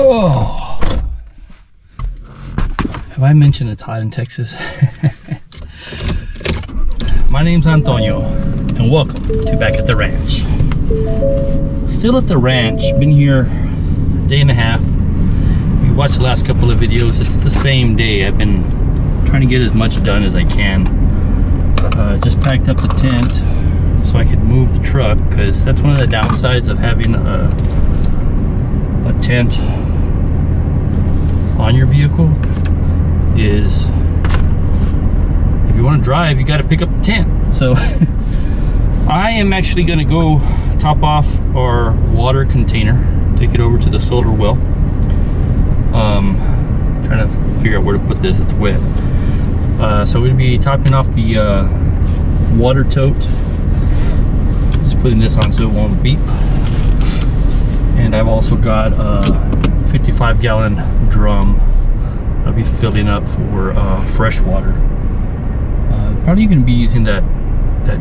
Oh, have I mentioned it's hot in Texas? My name's Antonio, and welcome to Back at the Ranch. Still at the ranch, been here a day and a half. You watched the last couple of videos, it's the same day. I've been trying to get as much done as I can. Just packed up the tent so I could move the truck, because that's one of the downsides of having a tent on your vehicle is if you want to drive, you got to pick up the tent. So I am actually going to go top off our water container, take it over to the solar well. Trying to figure out where to put this, it's wet. So we'll be topping off the water tote, just putting this on so it won't beep. And I've also got a 55-gallon drum I'll be filling up for fresh water. Probably going to be using that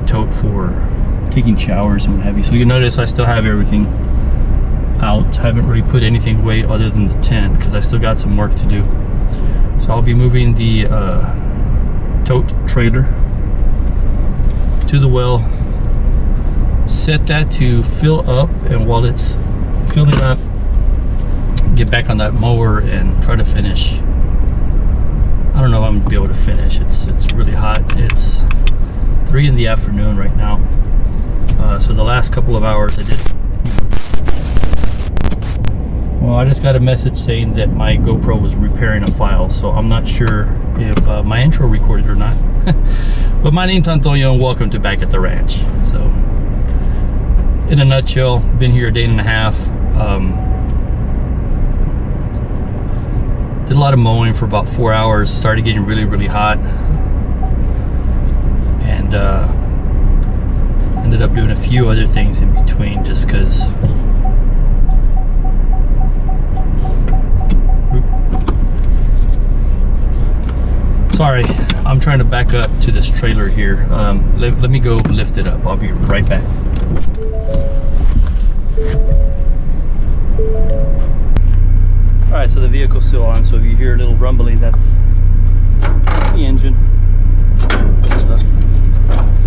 tote for taking showers and what have you. So you notice I still have everything out. Haven't really put anything away other than the tent because I still got some work to do. So I'll be moving the tote trailer to the well, set that to fill up, and while it's filling up, get back on that mower and try to finish. I don't know if I'm gonna be able to finish. It's really hot. It's 3 in the afternoon right now. So the last couple of hours I did. Well, I just got a message saying that my GoPro was repairing a file, so I'm not sure if my intro recorded or not. But my name's Antonio, and welcome to Back at the Ranch. So, in a nutshell, been here a day and a half. Did a lot of mowing for about 4 hours. Started getting really hot, and ended up doing a few other things in between just because. Sorry, I'm trying to back up to this trailer here. Let me go lift it up. I'll be right back. Alright, so the vehicle's still on, so if you hear a little rumbling, that's the engine.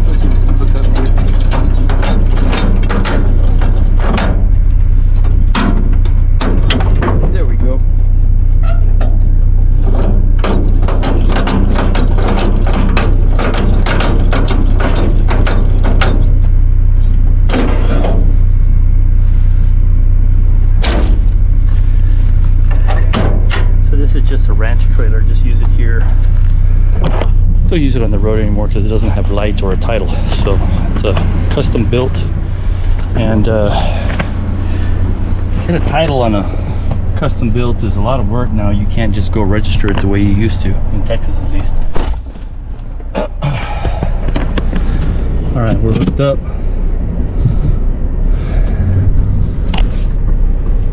Let's see if we can hook up here. There we go. Just a ranch trailer, just use it here. Don't use it on the road anymore because it doesn't have lights or a title. So it's a custom built, and get a title on a custom built is a lot of work now. You can't just go register it the way you used to, in Texas at least. All right, we're hooked up.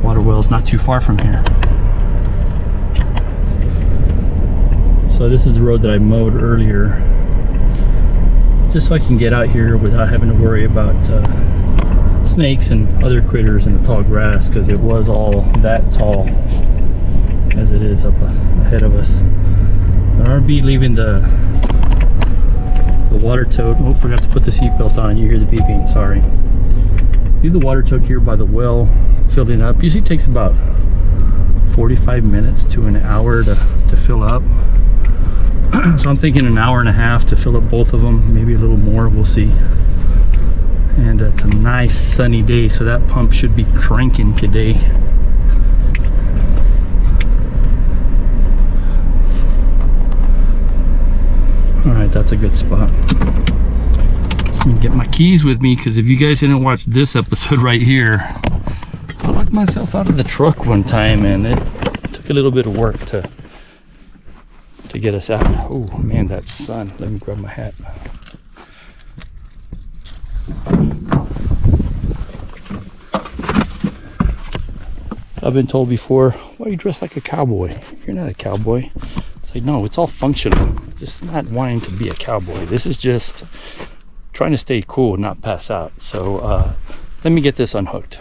Water well's not too far from here. So this is the road that I mowed earlier, just so I can get out here without having to worry about snakes and other critters in the tall grass, because it was all that tall as it is up ahead of us. But I'll be leaving the water tote. Oh, forgot to put the seatbelt on. You hear the beeping, sorry. Leave the water tote here by the well, filling up. Usually takes about 45 minutes to an hour to fill up. So I'm thinking an hour and a half to fill up both of them, maybe a little more, we'll see. And it's a nice sunny day, so that pump should be cranking today. All right, that's a good spot. Let me get my keys with me, because if you guys didn't watch this episode right here, I locked myself out of the truck one time, and it took a little bit of work to get us out. Oh man, that sun. Let me grab my hat. I've been told before, why are you dressed like a cowboy? You're not a cowboy. It's like, no, it's all functional. Just not wanting to be a cowboy. This is just trying to stay cool, not pass out. So let me get this unhooked.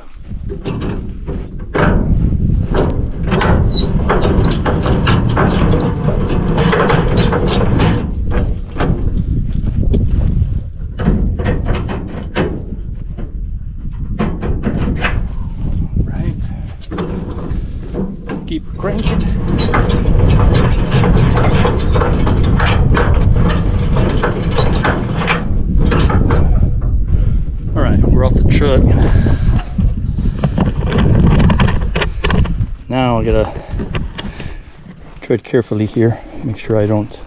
gotta tread carefully here, make sure I don't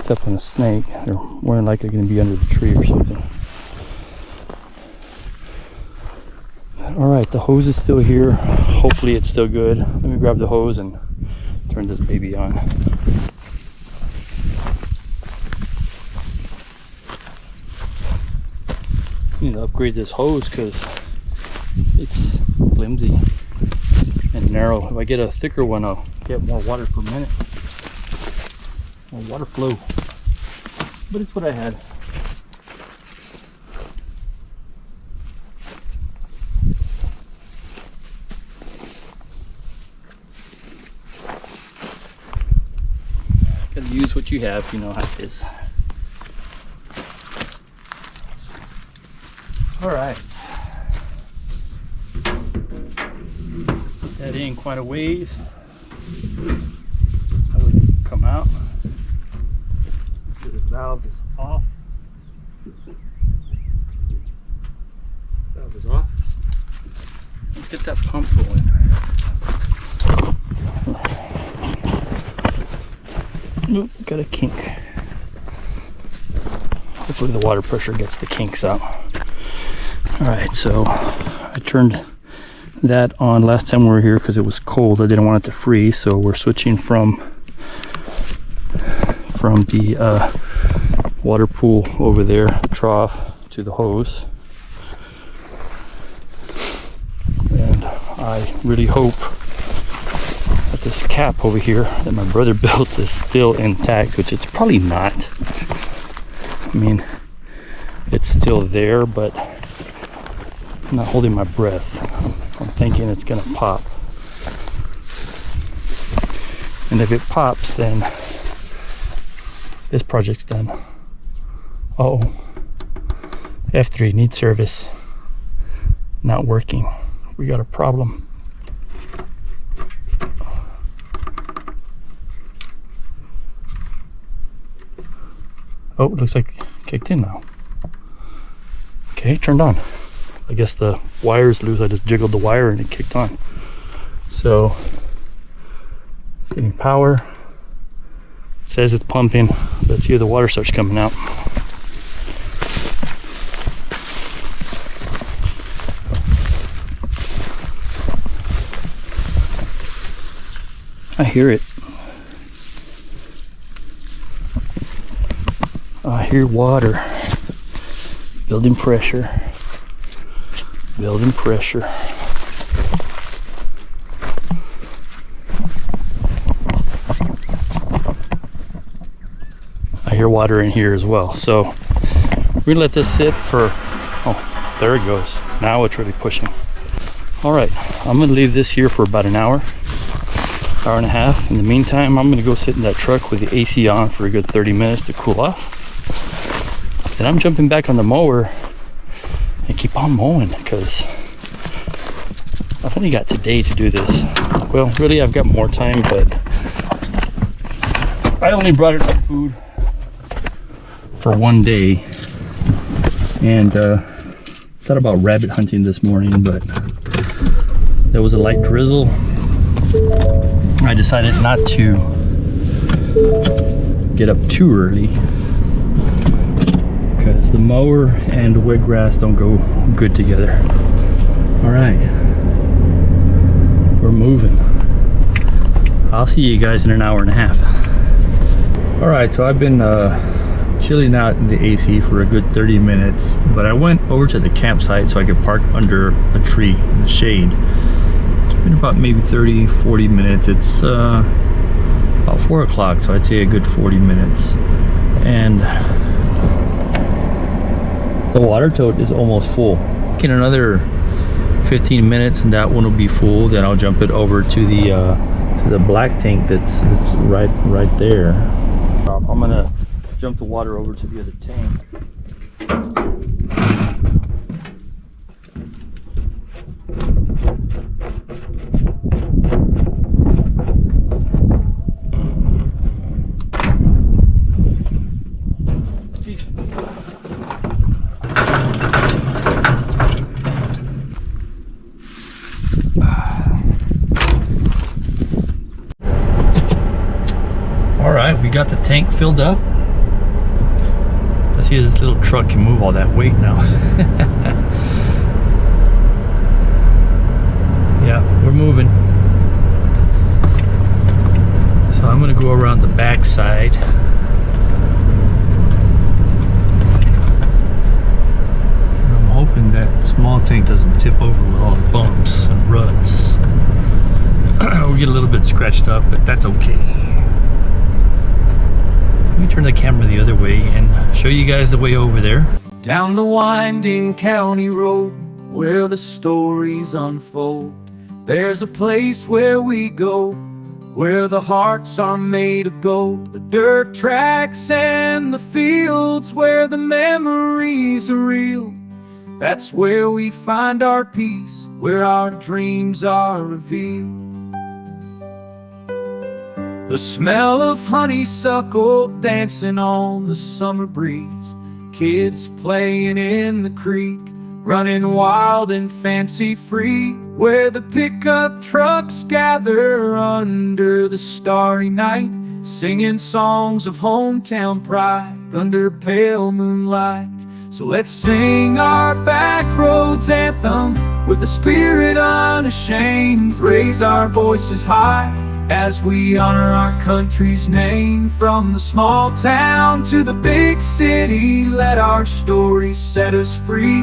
step on a snake. They're more than likely going to be under the tree or something. All right, the hose is still here. Hopefully it's still good. Let me grab the hose and turn this baby on. I need to upgrade this hose because it's flimsy and narrow. If I get a thicker one, I'll get more water per minute, more water flow. But it's what I had. Gotta use what you have, you know how it is. All right. That in quite a ways. I would come out. The valve is off. Valve is off. Let's get that pump going. Nope, got a kink. Hopefully the water pressure gets the kinks out. Alright, so I turned that on last time we were here because it was cold. I didn't want it to freeze, so we're switching from the water pool over there, the trough, to the hose. And I really hope that this cap over here that my brother built is still intact, which it's probably not. I mean, it's still there, but I'm not holding my breath. I'm thinking it's gonna pop. And if it pops, then this project's done. Uh-oh. F3 needs service. Not working. We got a problem. Oh, it looks like it kicked in now. Okay, turned on. I guess the wire's loose. I just jiggled the wire and it kicked on. So it's getting power. It says it's pumping. Let's see if the water starts coming out. I hear it. I hear water. Building pressure. Building pressure. I hear water in here as well. So we're gonna let this sit for, oh, there it goes. Now it's really pushing. All right, I'm gonna leave this here for about an hour, hour and a half. In the meantime, I'm gonna go sit in that truck with the AC on for a good 30 minutes to cool off. Then I'm jumping back on the mower and keep on mowing because I've only got today to do this. Well, really, I've got more time, but I only brought enough food for one day. And thought about rabbit hunting this morning, but there was a light drizzle. I decided not to get up too early because the mower and the wet grass don't go good together. All right, we're moving. I'll see you guys in an hour and a half. All right, so I've been chilling out in the AC for a good 30 minutes, but I went over to the campsite so I could park under a tree in the shade. It's been about maybe 30-40 minutes. It's about 4 o'clock, so I'd say a good 40 minutes. And the water tote is almost full. In another 15 minutes and that one will be full. Then I'll jump it over to the black tank that's right there. I'm gonna jump the water over to the other tank. tank filled up. Let's see if this little truck can move all that weight now. Yeah, we're moving. So I'm gonna go around the back side. And I'm hoping that small tank doesn't tip over with all the bumps and ruts. We'll get a little bit scratched up, but that's okay. Let me turn the camera the other way and show you guys the way over there. Down the winding county road where the stories unfold, there's a place where we go, where the hearts are made of gold. The dirt tracks and the fields where the memories are real. That's where we find our peace, where our dreams are revealed. The smell of honeysuckle dancing on the summer breeze, kids playing in the creek, running wild and fancy free, where the pickup trucks gather under the starry night, singing songs of hometown pride under pale moonlight. So let's sing our back roads anthem with the spirit unashamed, raise our voices high as we honor our country's name. From the small town to the big city, let our stories set us free.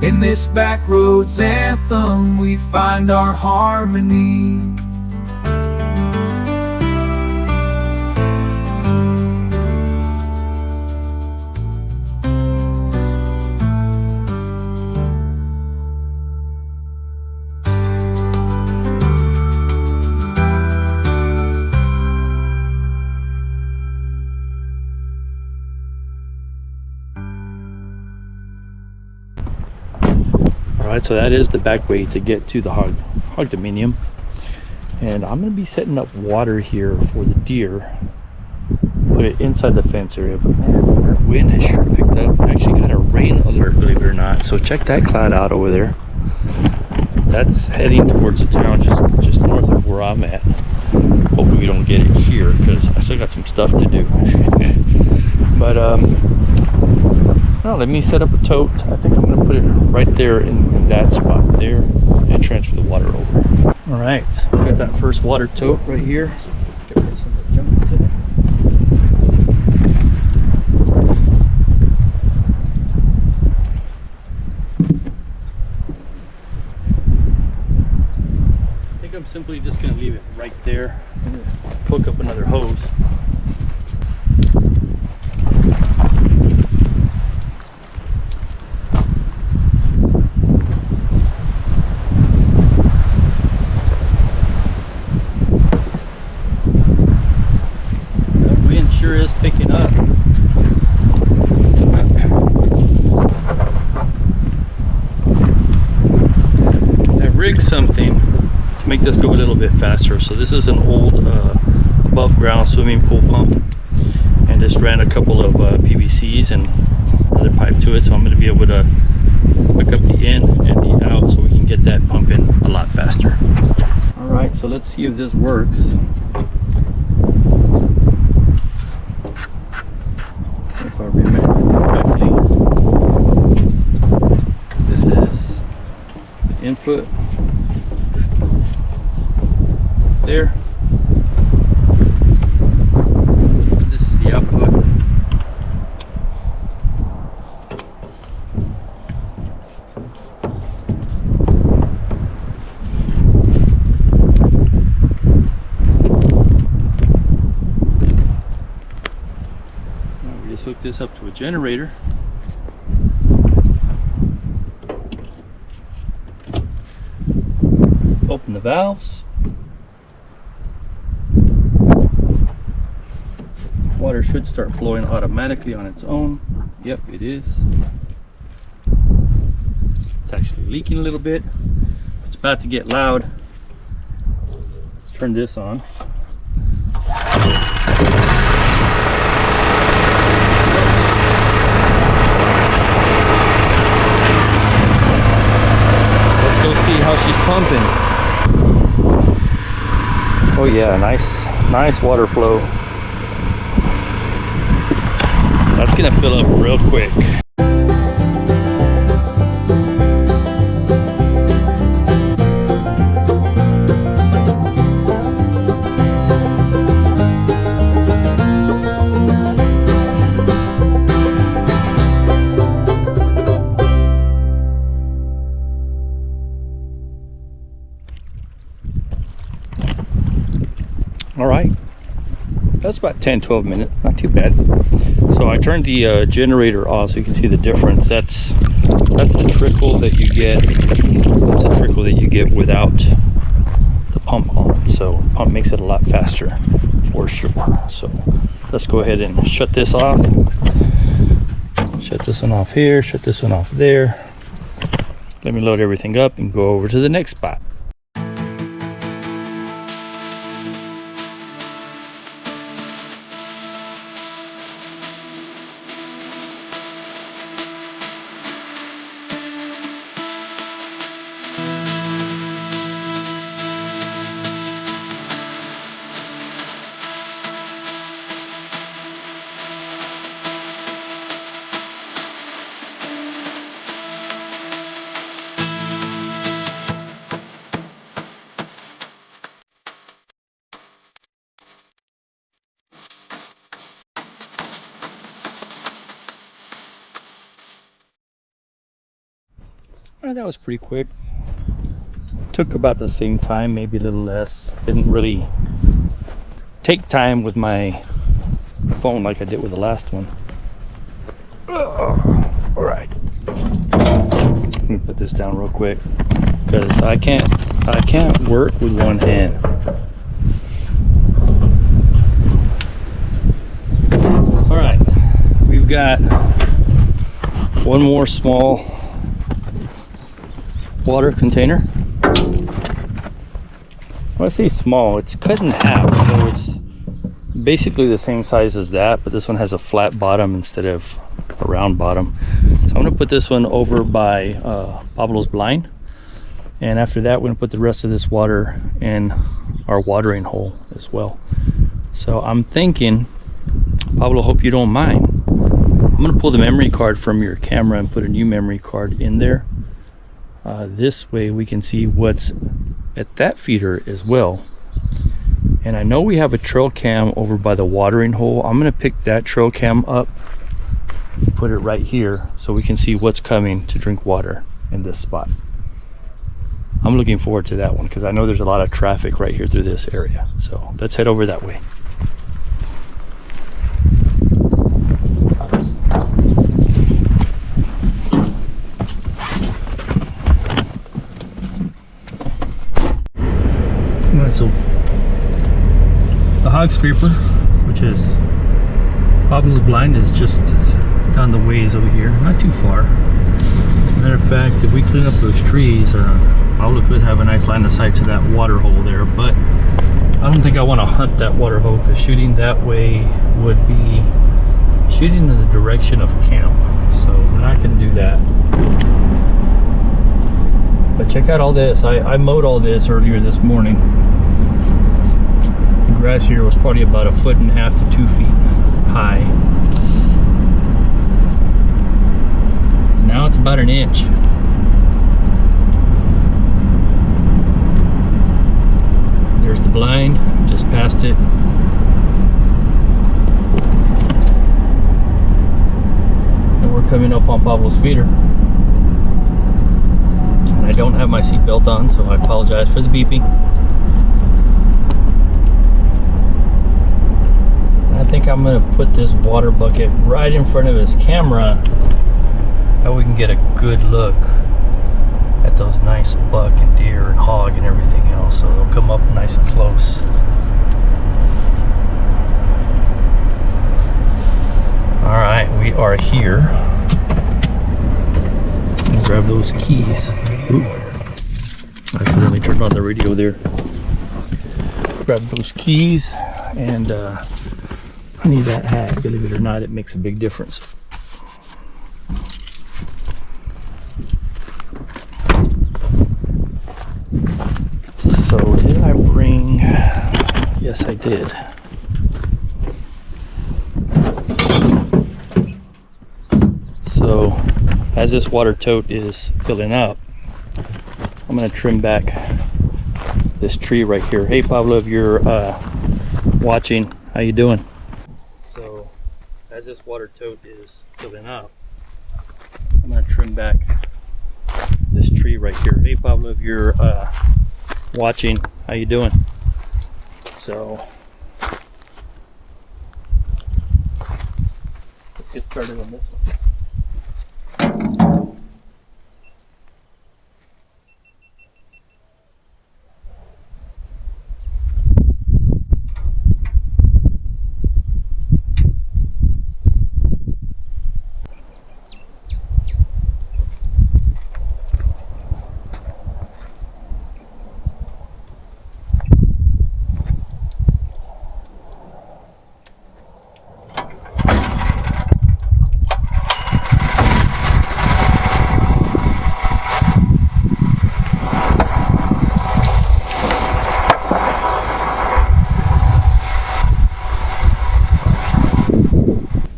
In this back roads anthem, we find our harmony. Alright, so that is the back way to get to the hog dominium. And I'm going to be setting up water here for the deer. Put it inside the fence area. But man, our wind has sure picked up. I actually got a rain alert, believe it or not. So check that cloud out over there. That's heading towards the town just north of where I'm at. Hopefully we don't get it here because I still got some stuff to do. But well, let me set up a tote. I think I'm going to put it right there in that spot there and transfer the water over. All right, got that first water tote right here. Get rid of some of the junk that's in it. I think I'm simply just going to leave it right there and hook up another hose. Sure is picking up. I rigged something to make this go a little bit faster. So this is an old above ground swimming pool pump, and just ran a couple of PVCs and another pipe to it. So I'm going to be able to hook up the in and the out so we can get that pumping a lot faster. All right, so let's see if this works. If I remember correctly, this is the input there. This is the output. Hook this up to a generator. Open the valves. Water should start flowing automatically on its own. Yep, it is. It's actually leaking a little bit. It's about to get loud. Let's turn this on. Go see how she's pumping. Oh yeah, nice water flow. That's gonna fill up real quick. All right, that's about 10-12 minutes, not too bad. So I turned the generator off so you can see the difference. That's the trickle that you get. That's the trickle that you get without the pump on. So the pump makes it a lot faster for sure. So let's go ahead and shut this off. Shut this one off here, shut this one off there. Let me load everything up and go over to the next spot. Well, that was pretty quick. Took about the same time, maybe a little less. Didn't really take time with my phone like I did with the last one. All right. Let me put this down real quick because I can't work with one hand. All right, we've got one more small water container. When I say small, it's cut in half, so it's basically the same size as that, but this one has a flat bottom instead of a round bottom. So I'm going to put this one over by Pablo's blind, and after that we're going to put the rest of this water in our watering hole as well. So I'm thinking, Pablo, hope you don't mind, I'm going to pull the memory card from your camera and put a new memory card in there. This way we can see what's at that feeder as well. And I know we have a trail cam over by the watering hole. I'm going to pick that trail cam up, put it right here so we can see what's coming to drink water in this spot. I'm looking forward to that one because I know there's a lot of traffic right here through this area. So let's head over that way. So the hog scraper, which is Pablo's blind, is just down the ways over here, not too far. As a matter of fact, if we clean up those trees, Pablo could have a nice line of sight to that water hole there, but I don't think I want to hunt that water hole because shooting that way would be shooting in the direction of camp, so we're not going to do that. But check out all this. I mowed all this earlier this morning. The grass here was probably about 1.5 to 2 feet high. Now it's about 1 inch. There's the blind, just past it. And we're coming up on Pablo's feeder. And I don't have my seatbelt on, so I apologize for the beeping. I think I'm going to put this water bucket right in front of his camera, that we can get a good look at those nice buck and deer and hog and everything else, so they'll come up nice and close. All right, we are here. I'll grab those keys. Ooh, I accidentally turned on the radio there. Grab those keys, and I need that hat. Believe it or not, it makes a big difference. So did I bring? Yes, I did. as this water tote is filling up, I'm gonna trim back this tree right here. Hey Pablo, if you're watching, how you doing? So as this water tote is filling up, I'm gonna trim back this tree right here. Hey Pablo, if you're watching, how you doing? So let's get started on this one.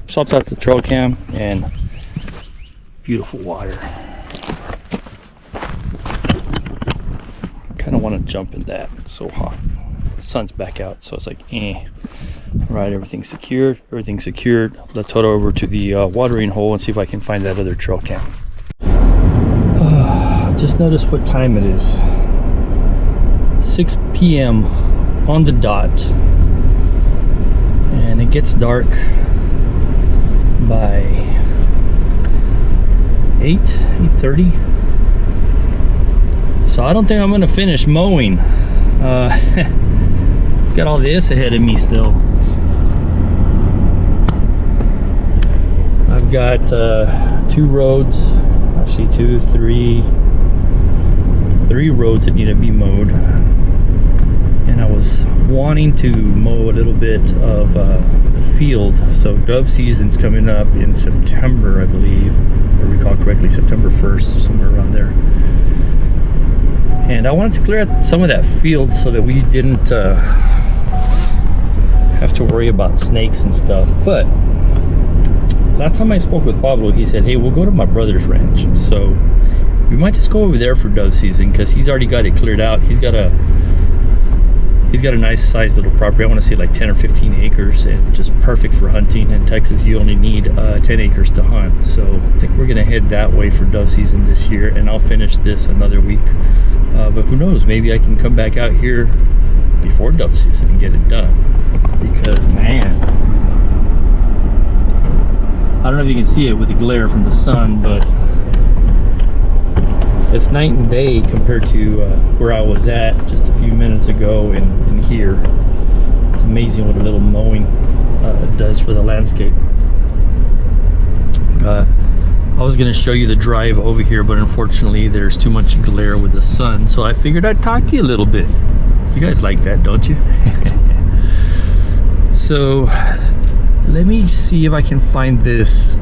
Swaps out the trail cam and beautiful water. Kind of want to jump in that. It's so hot. Sun's back out, so it's like eh. All right, everything's secured. Everything's secured. Let's head over to the watering hole and see if I can find that other trail cam. Just notice what time it is. 6 p.m. on the dot, and it gets dark by 8:30. So I don't think I'm gonna finish mowing. Got all this ahead of me still. I've got 2 roads, actually three roads that need to be mowed. And I was wanting to mow a little bit of the field. So dove season's coming up in September, I believe, if I recall correctly, September 1st, somewhere around there. And I wanted to clear out some of that field so that we didn't have to worry about snakes and stuff. But last time I spoke with Pablo, he said, hey, we'll go to my brother's ranch. So we might just go over there for dove season because he's already got it cleared out. He's got a nice sized little property. I want to say like 10 or 15 acres, and just perfect for hunting. In Texas, you only need 10 acres to hunt. So I think we're gonna head that way for dove season this year, and I'll finish this another week. But who knows, maybe I can come back out here before dove season and get it done. Because man, I don't know if you can see it with the glare from the sun, but it's night and day compared to where I was at just a few minutes ago and here. It's amazing what a little mowing does for the landscape. I was going to show you the drive over here, but unfortunately there's too much glare with the sun, so I figured I'd talk to you a little bit. You guys like that, don't you? So let me see if I can find this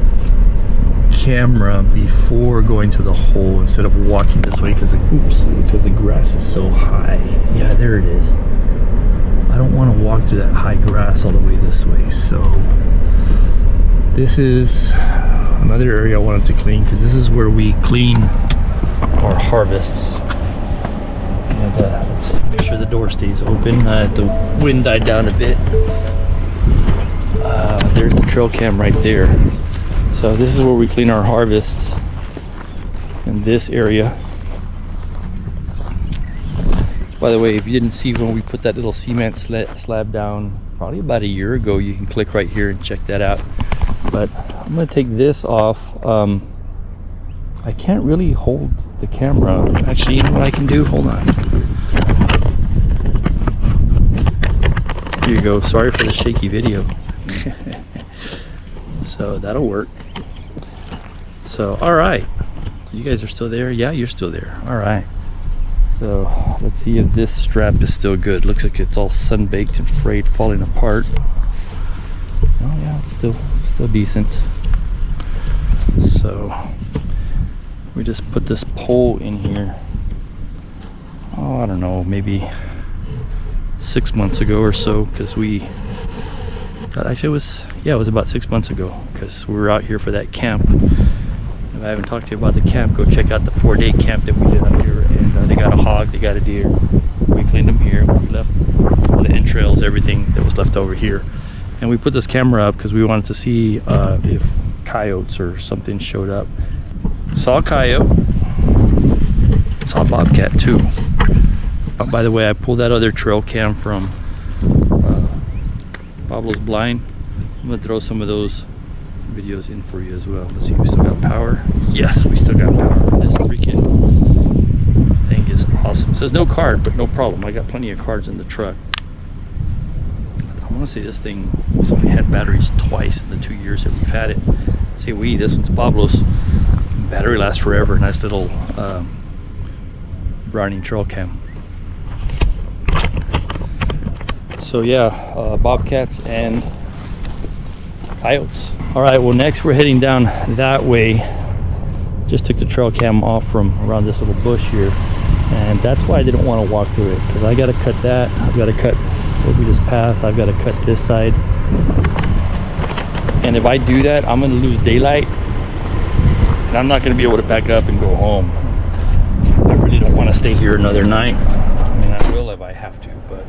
camera before going to the hole instead of walking this way because the grass is so high. Yeah, there it is. I don't want to walk through that high grass all the way this way. So this is another area I wanted to clean because this is where we clean our harvests. And let's make sure the door stays open. The wind died down a bit. There's the trail cam right there. So this is where we clean our harvests, in this area. By the way, if you didn't see when we put that little cement slab down probably about a year ago, you can click right here and check that out. But I'm going to take this off. I can't really hold the camera. Actually, you know what I can do? Hold on. Here you go. Sorry for the shaky video. So that'll work. So all right, so you guys are still there? Yeah, you're still there. All right, so let's see if this strap is still good. Looks like it's all sun-baked and frayed, falling apart. Oh yeah, it's still decent. So we just put this pole in here, oh, I don't know, maybe 6 months ago or so, because we got, actually it was about 6 months ago, because we were out here for that camp and If I haven't talked to you about the camp, go check out the 4-day camp that we did up here. And they got a hog, they got a deer. We cleaned them here. We left all the entrails, everything that was left over here. And we put this camera up because we wanted to see if coyotes or something showed up. Saw a coyote. Saw a bobcat too. By the way, I pulled that other trail cam from Pablo's blind. I'm gonna throw some of those videos in for you as well. Let's see if we still got power. Yes, we still got power. This freaking thing is awesome. It says no card, but no problem. I got plenty of cards in the truck. I want to say this thing has only had batteries twice in the 2 years that we've had it. Say we, this one's Pablo's. Battery lasts forever. Nice little Browning trail cam. So yeah, bobcats and coyotes. All right, well next we're heading down that way. Just took the trail cam off from around this little bush here, and that's why I didn't want to walk through it, because I got to cut that. I've got to cut what we just passed. I've got to cut this side, and if I do that, I'm going to lose daylight, and I'm not going to be able to back up and go home. I really don't want to stay here another night. I mean, I will if I have to, but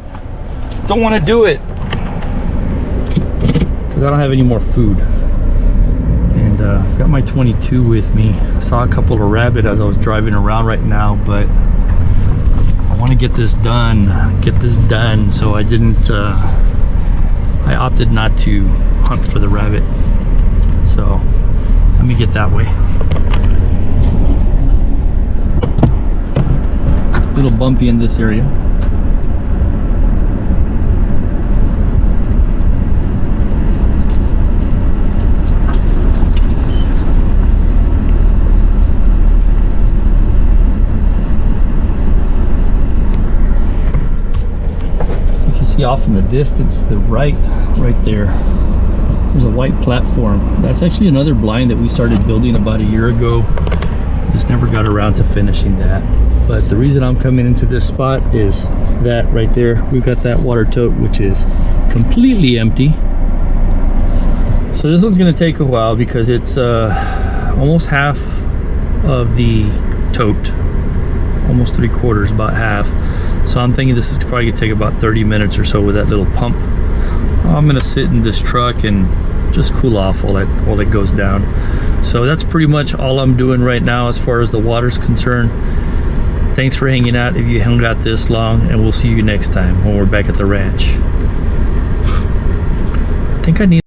don't want to do it because I don't have any more food. And I've got my 22 with me. I saw a couple of rabbit as I was driving around right now, but I want to get this done. So I didn't. I opted not to hunt for the rabbit. So let me get that way. A little bumpy in this area. Off in the distance, the right there, there's a white platform. That's actually another blind that we started building about a year ago. Just never got around to finishing that. But the reason I'm coming into this spot is that right there, we've got that water tote, which is completely empty. So this one's going to take a while because it's almost half of the tote, almost 3/4, about half. So I'm thinking this is probably gonna take about 30 minutes or so with that little pump. I'm gonna sit in this truck and just cool off while it goes down. So that's pretty much all I'm doing right now as far as the water's concerned. Thanks for hanging out if you hung out this long, and we'll see you next time when we're back at the ranch. I think I need